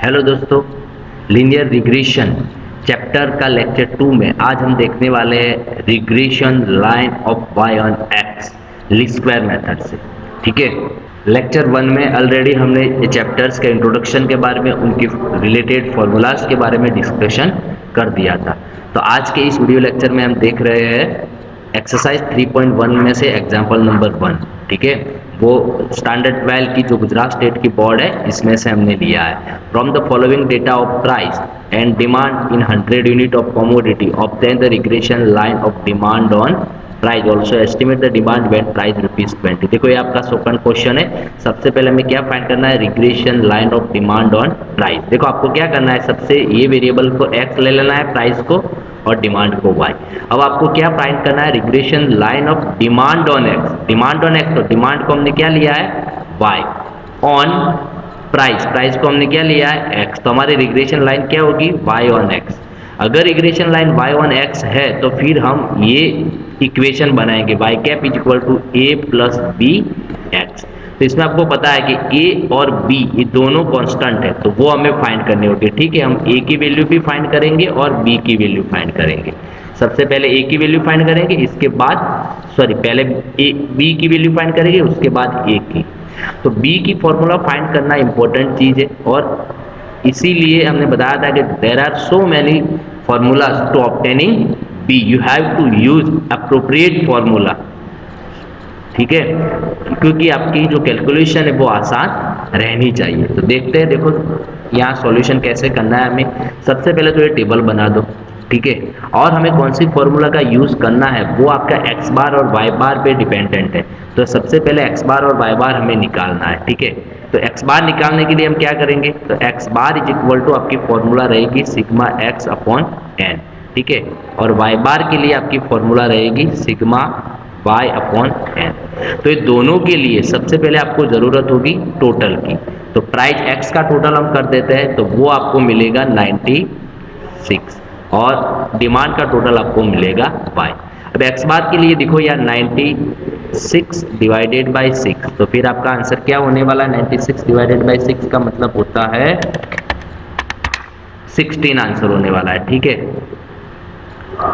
Hello दोस्तों, linear regression chapter का lecture 2 में आज हम देखने वाले हैं regression line of y on x least square method से। ठीक है, लेक्चर 1 में ऑलरेडी हमने चैप्टर्स के इंट्रोडक्शन के बारे में, उनकी रिलेटेड फॉर्मूलाज के बारे में डिस्कशन कर दिया था। तो आज के इस वीडियो लेक्चर में हम देख रहे हैं एक्सरसाइज 3.1 में से एग्जाम्पल नंबर 1। ठीक है, वो स्टैंडर्ड 12 की जो गुजरात स्टेट की बोर्ड है इसमें से हमने लिया है। From the following data of price and demand in 100 unit of commodity obtain the regression line of demand on price, also estimate the demand when price ₹20। देखो ये आपका सेकंड क्वेश्चन है। सबसे पहले हमें क्या फाइंड करना है, regression line of demand on price. देखो आपको क्या करना है, सबसे ये वेरिएबल को x ले लेना है, प्राइस को, और डिमांड को y। अब आपको क्या फाइंड करना है, regression line of demand on x। Demand on x, तो डिमांड को हमने क्या लिया है y, ऑन प्राइस, प्राइस को हमने क्या लिया है x, तो हमारी रिग्रेशन लाइन क्या होगी y ऑन x। अगर regression line y on x है तो फिर हम ये इक्वेशन बनाएंगे y cap is equal to a plus B x. तो इसमें आपको पता है कि a और b ये दोनों कांस्टेंट है, तो वो हमें फाइंड करनी होगी। ठीक है, हम a की वैल्यू भी फाइंड करेंगे और b की वैल्यू फाइंड करेंगे। सबसे पहले a की वैल्यू फाइंड करेंगे, इसके बाद पहले b की वैल्यू फाइंड करेंगे, उसके बाद a की। तो b की फॉर्मूला फाइंड करना इंपॉर्टेंट चीज है, और इसीलिए हमने बताया था कि there are so many formulas to obtaining B, you have to use appropriate formula। ठीक है, क्योंकि आपकी जो कैलकुलेशन है वो आसान रहनी चाहिए। तो देखते हैं, देखो यहाँ सॉल्यूशन कैसे करना है हमें। सबसे पहले तो ये टेबल बना दो। ठीक है, और हमें कौन सी फॉर्मूला का यूज करना है वो आपका एक्स बार और वाई बार पे डिपेंडेंट है। तो सबसे पहले एक्स बार और वाई बार हमें निकालना है। ठीक है, तो एक्स बार निकालने के लिए हम क्या करेंगे, तो x bar is equal to आपकी फॉर्मूला रहेगी सिग्मा एक्स अपॉन एन। ठीक है, और वाई बार के लिए आपकी फॉर्मूला रहेगी सिग्मा वाई अपॉन एन। तो ये दोनों के लिए सबसे पहले आपको जरूरत होगी टोटल की। तो प्राइस एक्स का टोटल हम कर देते हैं, तो वो आपको मिलेगा 96, और डिमांड का टोटल आपको मिलेगा y। अब x बार के लिए देखो यार 96 डिवाइडेड बाई 6, तो फिर आपका आंसर क्या होने वाला है, 96 डिवाइडेड बाई 6 का मतलब होता है 16 आंसर होने वाला है। ठीक है,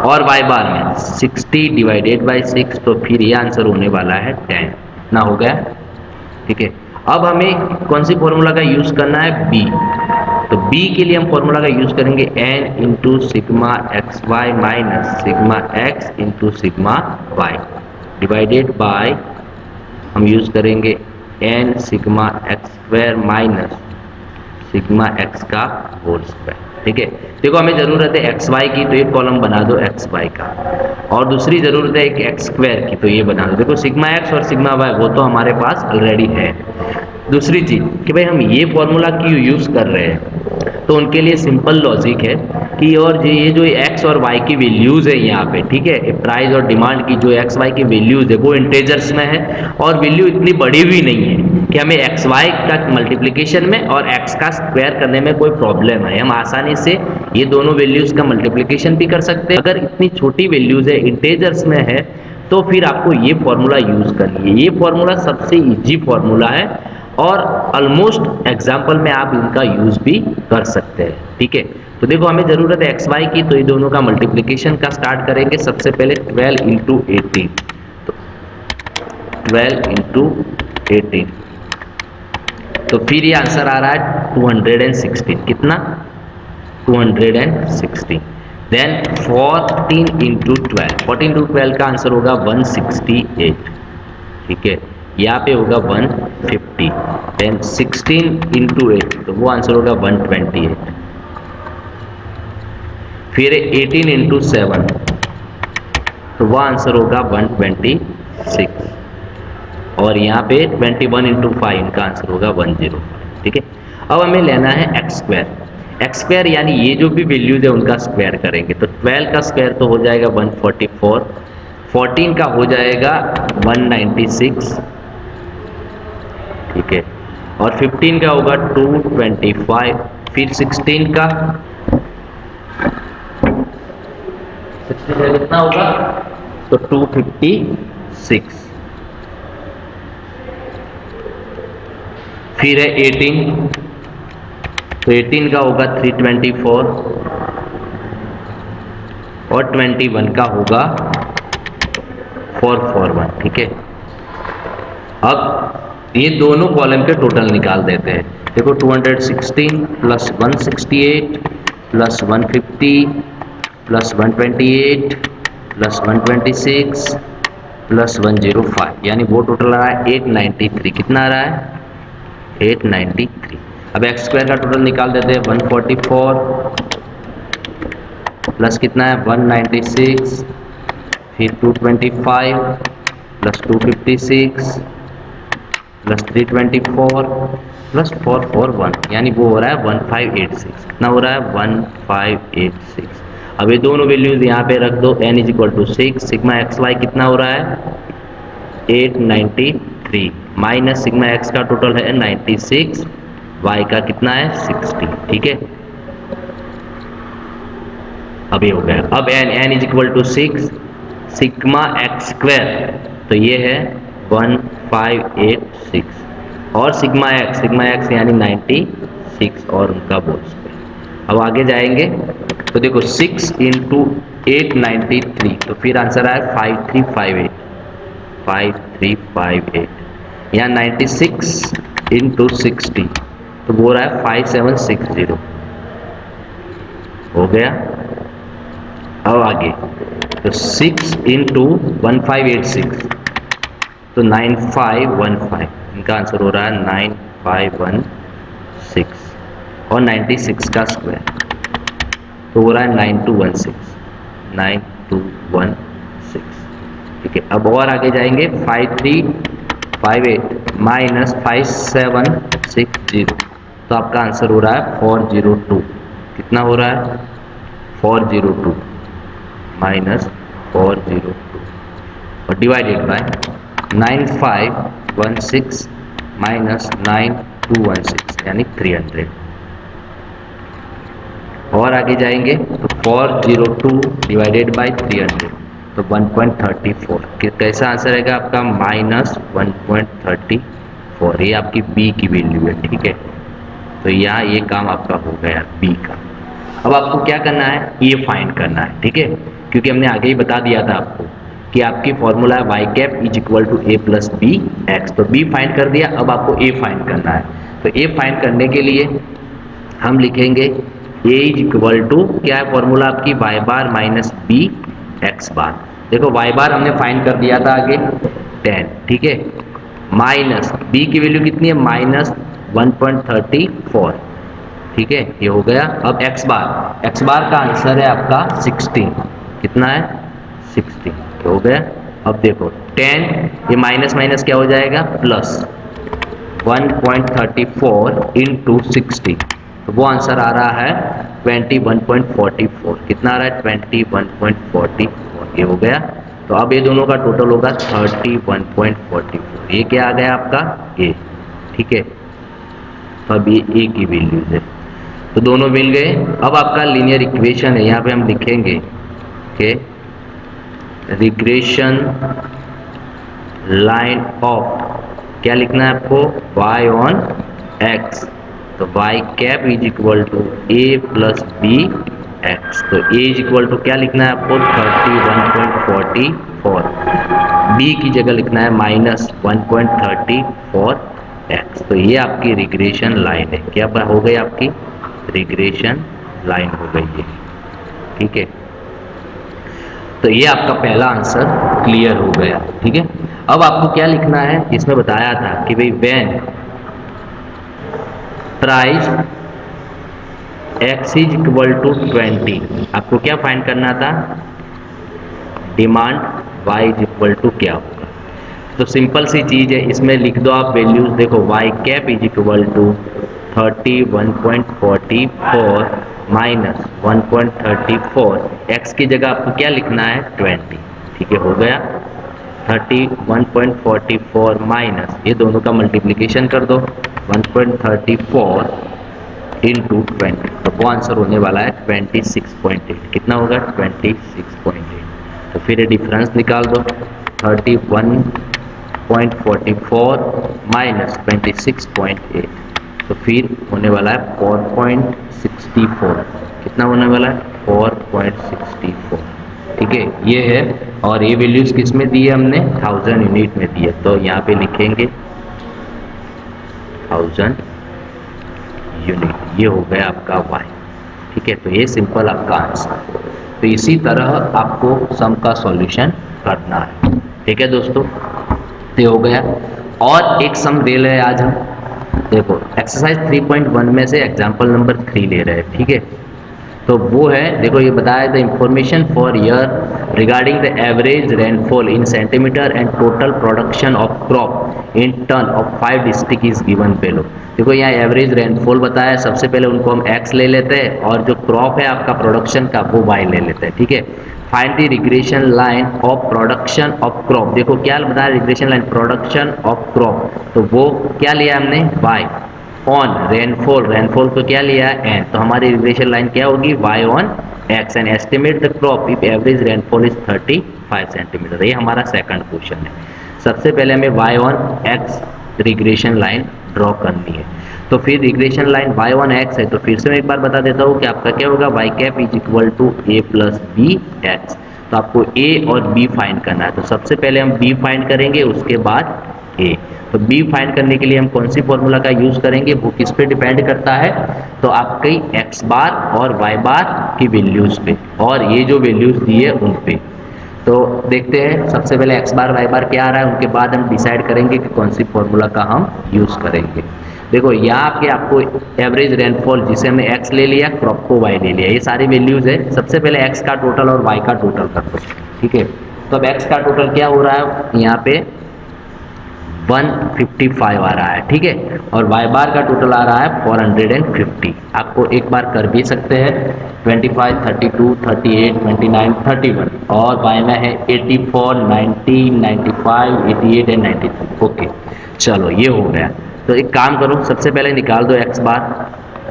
और y बार में 60 डिवाइडेड बाई 6, तो फिर ये आंसर होने वाला है 10 ना, हो गया। ठीक है, अब हमें कौन सी फॉर्मूला का यूज करना है, b। तो b के लिए हम फॉर्मूला का यूज करेंगे n into sigma x y minus sigma x into sigma y divided by, हम यूज करेंगे n sigma x square minus sigma x का होल स्क्वायर। ठीक है, देखो हमें जरूरत है एक्स वाई की, तो एक कॉलम बना दो एक्स वाई का, और दूसरी जरूरत है एक एक्स स्क्वायर की, तो ये बना दो। देखो सिग्मा एक्स और सिग्मा वाई वो तो हमारे पास ऑलरेडी है। दूसरी चीज कि भाई हम ये फॉर्मूला क्यों यूज कर रहे हैं, तो उनके लिए सिंपल लॉजिक है कि और ये जो एक्स और वाई की वैल्यूज है यहाँ पे, ठीक है, प्राइस और डिमांड की जो एक्स वाई की वैल्यूज है वो इंटेजर्स में है, और वैल्यू इतनी बड़ी भी नहीं है कि हमें एक्स वाई का मल्टीप्लिकेशन में और एक्स का स्क्वायर करने में कोई प्रॉब्लम है। हम आसानी से ये दोनों वैल्यूज का मल्टीप्लिकेशन भी कर सकते हैं। अगर इतनी छोटी वैल्यूज है, इंटेजर्स में है, तो फिर आपको ये फॉर्मूला यूज करनी है। ये फॉर्मूला सबसे इजी फॉर्मूला है, और ऑलमोस्ट एग्जाम्पल में आप इनका यूज भी कर सकते हैं। ठीक है, तो देखो हमें जरूरत है एक्स वाई की, तो ये दोनों का मल्टीप्लिकेशन का स्टार्ट करेंगे। सबसे पहले 12 इंटू 18, तो 12 इंटू 18, तो फिर ये आंसर आ रहा है 216। कितना, 216। देन 14 इंटू 12, 14 इंटू 12 का आंसर होगा 168। ठीक है, यहाँ पे होगा 150। देन 16 इंटू 8, तो वो आंसर होगा 128। फिर 18 इंटू 7, तो वो आंसर होगा 126, और यहाँ पे 21 इंटू 5 का आंसर होगा 105। ठीक है, अब हमें लेना है एक्स स्क्वायर। एक्स स्क्वायर यानी ये जो भी वैल्यूज है उनका स्क्वायर करेंगे, तो 12 का स्क्वायर तो हो जाएगा 144, 14 का हो जाएगा 196। ठीक है, और 15 का होगा 225, फिर 16 का कितना होगा, तो 256। फिर है 18, तो 18 का होगा 324 और 21 का होगा 441। ठीक है, अब ये दोनों कॉलम के टोटल निकाल देते हैं। देखो 216 plus 168 plus 150 plus 128 plus 126 plus 105, यानी वो टोटल आ रहा है 893। कितना आ रहा है? 893। अब एक्स स्क्वायर का टोटल निकाल देते हैं। 144 प्लस कितना है 196, फिर 225 प्लस 256 प्लस 324 प्लस 441, यानी वो हो रहा है 1586। कितना हो रहा है? 1586। अब ये दोनों वैल्यूज यहाँ पे रख दो। n is equal to 6, sigma x y कितना हो रहा है? 893 माइनस सिग्मा एक्स का टोटल है 96, वाई का कितना है 60। ठीक है, अब ये हो गया। अब n is equal to 6 sigma x square, तो ये है 1586 और सिग्मा एक्स यानी 96 और उनका बोल स्क्वायर। अब आगे जाएंगे तो देखो 6 इंटू 893, तो फिर आंसर आया 5358। 5358 यहाँ 96 इंटू 60, तो वो रहा है 5760। हो गया। अब आगे तो 6 इंटू 1586, तो 9515, इनका आंसर हो रहा है 9516 और 96 का स्क्वायर, तो हो रहा है 9216। ठीक है, अब और आगे जाएंगे 5358 माइनस 5760, तो आपका आंसर हो रहा है 402। कितना हो रहा है? 402 माइनस 402 और डिवाइडेड बाय 9516 माइनस 9216, यानी 300। और आगे जाएंगे तो 402 डिवाइडेड बाय 300, तो 1.34। कैसा आंसर रहेगा आपका? माइनस 1.34। ये आपकी बी की वैल्यू है। ठीक है, तो यहाँ ये काम आपका हो गया बी का। अब आपको क्या करना है? ए फाइंड करना है। ठीक है, क्योंकि हमने आगे ही बता दिया था आपको कि आपकी फॉर्मूला है y cap is equal to A plus B x. तो बी फाइंड कर दिया, अब आपको ए फाइंड करना है। तो ए फाइंड करने के लिए हम लिखेंगे ए इज इक्वल टू, क्या है फॉर्मूला आपकी? वाई बार माइनस बी एक्स बार। देखो वाई बार हमने फाइंड कर दिया था आगे 10। ठीक है, माइनस बी की वैल्यू कितनी है? माइनस 1.34। ठीक है, ये हो गया। अब एक्स बार का आंसर है आपका 16। कितना है? 16। हो गया। अब देखो 10, ये माइनस माइनस क्या हो जाएगा? प्लस 1.34 इंटू 60, तो वो आंसर आ रहा है 21.44। कितना आ रहा है? 21.44। ये हो गया। तो अब ये दोनों का टोटल होगा 31.44। ये क्या आ गया आपका? ए। ठीक है, तो अब ये ए की वैल्यूज है, तो दोनों मिल गए। अब आपका लीनियर इक्वेशन है, यहाँ पे हम लिखेंगे कि रिग्रेशन लाइन ऑफ, क्या लिखना है आपको? y ऑन x, तो y cap is equal to a plus B x. तो a इज इक्वल टू क्या लिखना है आपको? 31.44। b की जगह लिखना है माइनस 1.34 x। तो ये आपकी रिग्रेशन लाइन है। क्या हो गई आपकी? रिग्रेशन लाइन हो गई है। ठीक है, तो ये आपका पहला आंसर क्लियर हो गया। ठीक है, अब आपको क्या लिखना है? इसमें बताया था कि भाई when price x is equal to 20, आपको क्या फाइंड करना था? Demand y is equal to क्या होगा? तो सिंपल सी चीज है, इसमें लिख दो आप वैल्यूज। देखो y cap is equal to 31.44 minus 1.34, x की जगह आपको क्या लिखना है? 20। ठीक है, हो गया। 31.44 माइनस, ये दोनों का मल्टीप्लिकेशन कर दो, 1.34 इंटू 20, तो वो आंसर होने वाला है 26.8। कितना होगा? 26.8। तो फिर ये डिफरेंस निकाल दो, 31.44 माइनस 26.8, तो फिर होने वाला है 4.64। कितना होने वाला है? 4.64। ठीक है, ये है। और ये वैल्यूज किस में दी है? हमने 1000 यूनिट में दी है, तो यहाँ पे लिखेंगे 1000 यूनिट। ये हो गया आपका y। ठीक है, तो ये सिंपल आपका आंसर। तो इसी तरह आपको सम का सॉल्यूशन करना है। ठीक है दोस्तों, तो ये हो गया। और एक सम दे रहे हैं आज हम, देखो एक्सरसाइज 3.1 में से एग्जाम्पल नंबर 3 ले रहे हैं। ठीक है, तो वो है, देखो ये बताया the information for year regarding the average rainfall in centimeter and total production of crop in ton of 5 district is given below. देखो यहाँ एवरेज रेनफॉल बताया, सबसे पहले उनको हम एक्स ले लेते हैं और जो क्रॉप है आपका प्रोडक्शन का वो वाई ले लेते हैं। ठीक है, find the regression line of production of crop. देखो क्या बताया, regression line production of crop, तो वो क्या लिया हमने? वाई ऑन रेनफॉल, रेनफॉल को क्या लिया? एन, तो हमारी रिग्रेशन लाइन क्या होगी? Y on x and estimate the crop if average rainfall is 35 centimetre. ये हमारा सेकंड क्वेश्चन है। सबसे पहले हमें y on x regression line draw करनी है। तो फिर regression line y on x है, तो फिर से मैं एक बार बता देता हूँ कि आपका क्या होगा? Y cap is equal to A plus B x. तो आपको ए और बी फाइंड करना है, तो सबसे पहले हम बी फाइंड करेंगे, उसके बाद ए। तो बी फाइंड करने के लिए हम कौन सी फॉर्मूला का यूज करेंगे? वो किस पे डिपेंड करता है? तो आपकी एक्स बार और वाई बार की वैल्यूज पे, और ये जो वैल्यूज दी है उन पे। तो देखते हैं, सबसे पहले एक्स बार वाई बार क्या आ रहा है, उनके बाद हम डिसाइड करेंगे कि कौन सी फॉर्मूला का हम यूज करेंगे। देखो यहाँ पे आपको एवरेज रेनफॉल, जिसे हमने एक्स ले लिया, क्रॉप को वाई ले लिया, ये सारी वैल्यूज है। सबसे पहले एक्स का टोटल और वाई का टोटल कर दो। ठीक है, तो अब एक्स का टोटल क्या हो रहा है? यहाँ पे 155 आ रहा है। ठीक है, और वाई बार का टोटल आ रहा है 450। आपको एक बार कर भी सकते हैं, 25, 32, 38, 29, 31, और वाई में है 84, 90, 95, 88 एंड 93। ओके, चलो ये हो गया। तो एक काम करो, सबसे पहले निकाल दो एक्स बार।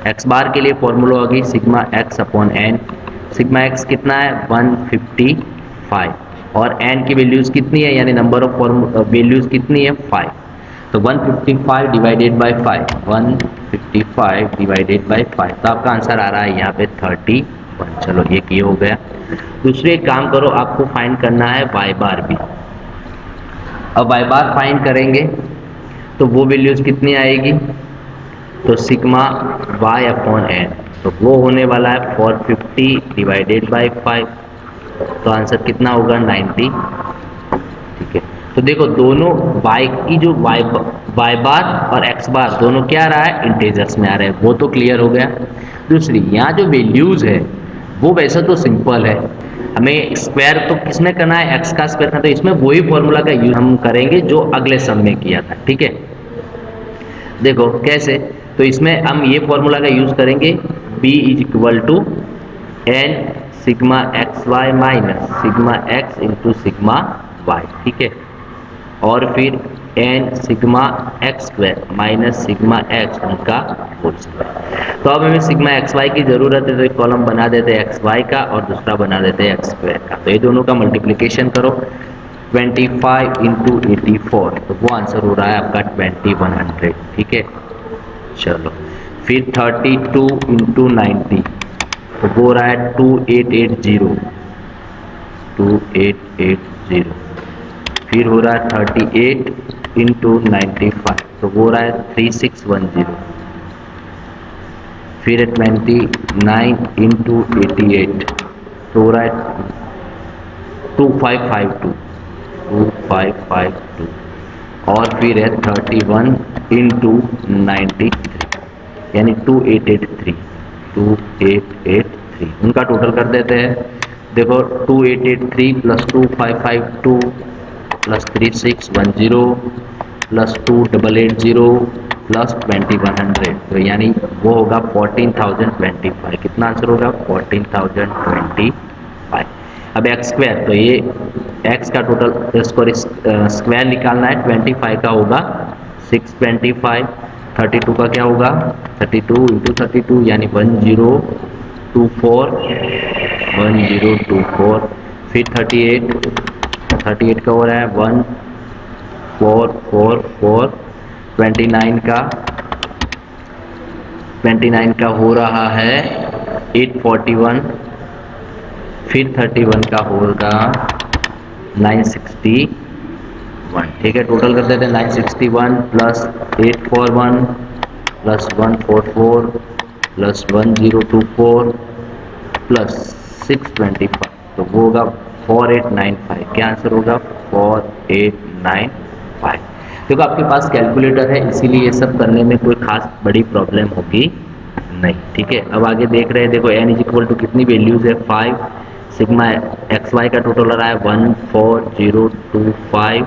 एक्स बार के लिए फॉर्मूला होगी sigma x upon n. Sigma x कितना है? 155, और n की वैल्यूज कितनी है, यानी नंबर ऑफ वैल्यूज कितनी है? 5। तो 155 डिवाइडेड बाय 5, 155 डिवाइडेड बाय 5, तो आपका आंसर आ रहा है यहाँ पे 31। चलो एक ये हो गया। दूसरे एक काम करो, आपको फाइंड करना है वाई बार भी। अब वाई बार फाइंड करेंगे तो वो वैल्यूज कितनी आएगी? तो सिग्मा वाई अपॉन एन, तो वो होने वाला है 450 डिवाइडेड बाय 5, तो आंसर कितना होगा? 90। ठीक है, तो देखो दोनों y की जो y बार और x बार दोनों क्या आ रहा है? इंटेजर्स में आ रहे हैं, वो तो क्लियर हो गया। दूसरी यहाँ जो वैल्यूज है वो वैसे तो सिंपल है, हमें स्क्वायर तो किसमें करना है? x का स्क्वायर करना, तो इसमें वही फॉर्मूला का यूज हम करेंगे जो अगले सम में किया था। ठीक है, देखो कैसे, तो इसमें हम ये फॉर्मूला का यूज करेंगे, b is equal to n sigma x y minus sigma x into sigma y. ठीक है, और फिर n sigma x square minus sigma x उनका होल स्क्वायर। तो अब हमें सिग्मा एक्स वाई की जरूरत है, तो एक कॉलम बना देते हैं एक्स वाई का और दूसरा बना देते हैं एक्स स्क्वायर का। तो ये दोनों का मल्टीप्लिकेशन करो, 25 इंटू 84, तो वो आंसर हो रहा है आपका 2100। ठीक है, चलो फिर 32 इंटू 90, तो वो रहा है 2880, 2880। फिर हो रहा है 38 इंटू 95, तो वो रहा है 3610। फिर 29 इंटू 88, तो हो रहा है 2552, 2552। और फिर है 31 इंटू 93, यानी 2883, 2883। उनका टोटल कर देते हैं। देखो 2883 प्लस 2552 प्लस 3610 प्लस 2880 प्लस 2100, तो यानी वो होगा 14025। कितना आंसर होगा? 14025। अब एक्स स्क्वायर, तो ये एक्स का टोटल स्क्वायर निकालना है, 25 का होगा 625, 32 का क्या होगा? 32 इंटू 32, यानी 1024, 1024। फिर 38 का हो रहा है 1444, 29 का 29 का हो रहा है 841, फिर 31 का होगा 961। ठीक है, टोटल कर देते हैं 961 प्लस 841 प्लस 144 प्लस 1024 प्लस 625, तो वो होगा 4895। क्या आंसर होगा? 4895। देखो आपके पास कैलकुलेटर है, इसीलिए ये सब करने में कोई खास बड़ी प्रॉब्लम होगी नहीं। ठीक है, अब आगे देख रहे हैं। देखो n इज इक्वल टू कितनी वैल्यूज है? 5। सिग्मा एक्स वाई का टोटल आ रहा है 14025।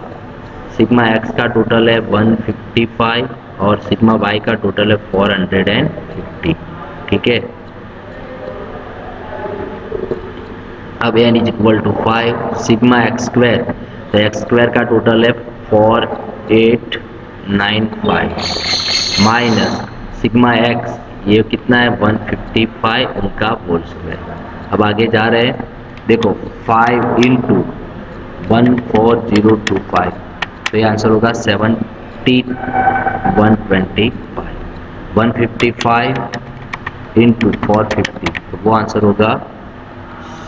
सिग्मा एक्स का टोटल है 155 और सिग्मा वाई का टोटल है 450। ठीक है, अब n is equal to 5 sigma x square, तो एक्स स्क्वायर का टोटल है 4895 माइनस सिग्मा एक्स, ये कितना है? 155 उनका होल स्क्वायर। अब आगे जा रहे हैं। देखो 5 इंटू 14025, तो ये आंसर होगा 17125। 155 इंटू 450, तो वो आंसर होगा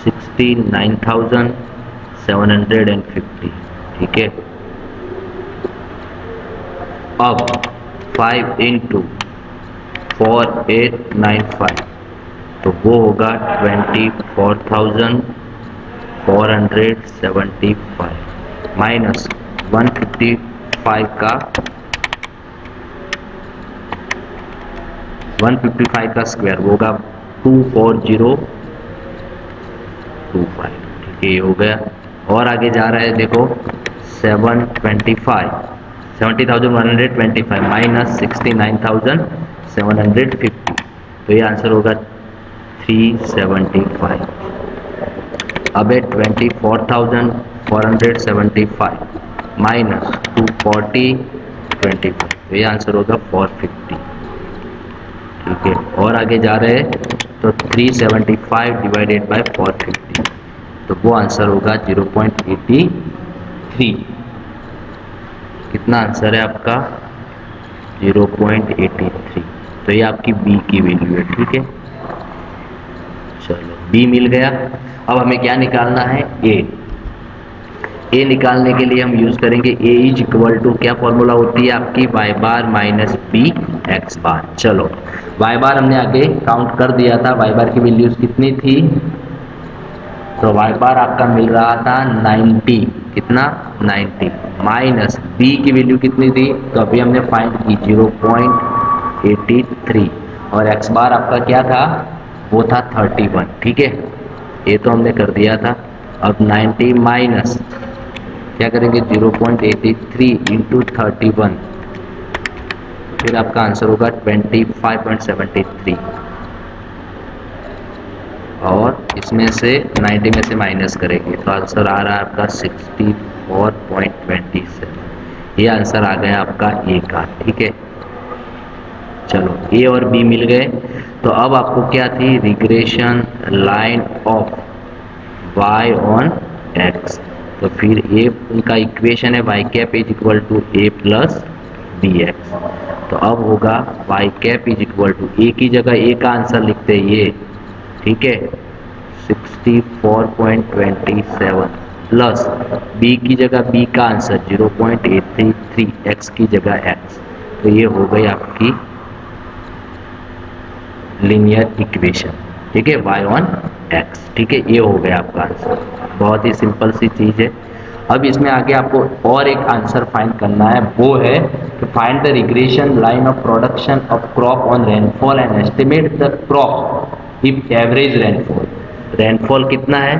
69,750। ठीक है, अब 5 इंटू 4895, तो वो होगा 24,475 माइनस 155 का 155 का स्क्वायर होगा 24025। ठीक है, ये हो गया। और आगे जा रहा है। देखो 70,125 माइनस 69,750, तो ये आंसर होगा 375। अब है 24,475 माइनस 24025, तो ये आंसर होगा 450। ठीक है, और आगे जा रहे हैं। तो 375 डिवाइडेड बाय 450, तो वो आंसर होगा 0.83। कितना आंसर है आपका? 0.83। तो ये आपकी बी की वैल्यू है। ठीक है, चलो बी मिल गया। अब हमें क्या निकालना है? ए निकालने के लिए हम यूज करेंगे ए इज इक्वल टू, क्या फॉर्मूला होती है आपकी? वाई बार माइनस बी एक्स बार। चलो वाई बार हमने आगे काउंट कर दिया था, वाई बार की वैल्यूज कितनी थी? तो वाई बार आपका मिल रहा था 90। कितना? 90 माइनस बी की वैल्यू कितनी थी? तो अभी हमने फाइंड की 0.83 और एक्स बार आपका क्या था? वो था 31। ठीक है, ये तो हमने कर दिया था। अब 90 माइनस क्या करेंगे? 0.83 इंटू 31, फिर आपका आंसर होगा 25.73 और इसमें से 90 में से माइनस करेंगे तो आंसर आ रहा है आपका 64.27। ये आंसर आ गया आपका ए का। ठीक है, चलो ए और बी मिल गए। तो अब आपको क्या थी? Regression line of y on x। तो फिर ए उनका इक्वेशन है y cap is equal to A plus B x. तो अब होगा y cap is equal to, A की जगह ए का आंसर लिखते हैं ये। ठीक है, 64.27 प्लस बी की जगह बी का आंसर 0.833, एक्स की जगह एक्स। तो ये हो गई आपकी लीनियर इक्वेशन। ठीक है, y ऑन x। ठीक है, ये हो गया आपका आंसर। बहुत ही सिंपल सी चीज है। अब इसमें आगे आपको और एक आंसर फाइंड करना है, वो है कि find the regression line of production of crop on rainfall and estimate the crop if average rainfall. Rainfall कितना है?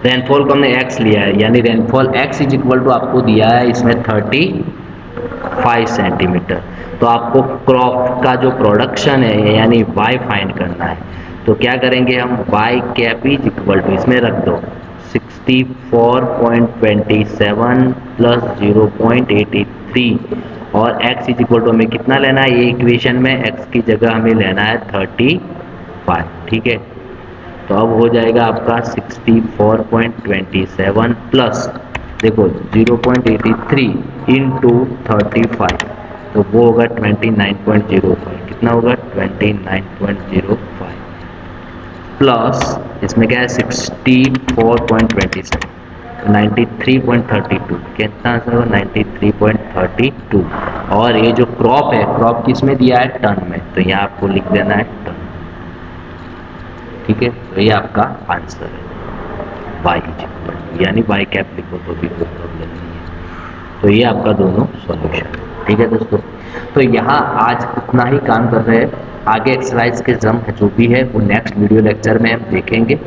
रेनफॉल को हमने x लिया है, यानी rainfall x is equal to आपको दिया है इसमें 35 सेंटीमीटर। तो आपको क्रॉप का जो प्रोडक्शन है यानी y फाइंड करना है। तो क्या करेंगे हम? y cap is equal to, इसमें रख दो 64.27 प्लस 0.83 और x इज इक्वल टू हमें कितना लेना है? ये इक्वेशन में x की जगह हमें लेना है 35। ठीक है, तो अब हो जाएगा आपका 64.27 प्लस देखो 0.83 इंटू 35, तो वो होगा 29.05। कितना होगा? 29.05 प्लस इसमें क्या है 64.27, 93.32। कितना आंसर होगा? 93.32। और ये जो क्रॉप है, क्रॉप किस में दिया है? टन में। तो यहाँ आपको लिख देना है टन। ठीक है, तो ये आपका आंसर है वाई, यानी वाई कैप लिखो तो भी कोई प्रॉब्लम नहीं है। तो ये आपका दोनों सॉल्यूशन। ठीक है दोस्तों, तो यहाँ आज उतना ही काम कर रहे हैं। आगे एक्सरसाइज के जम जो भी है वो नेक्स्ट वीडियो लेक्चर में हम देखेंगे।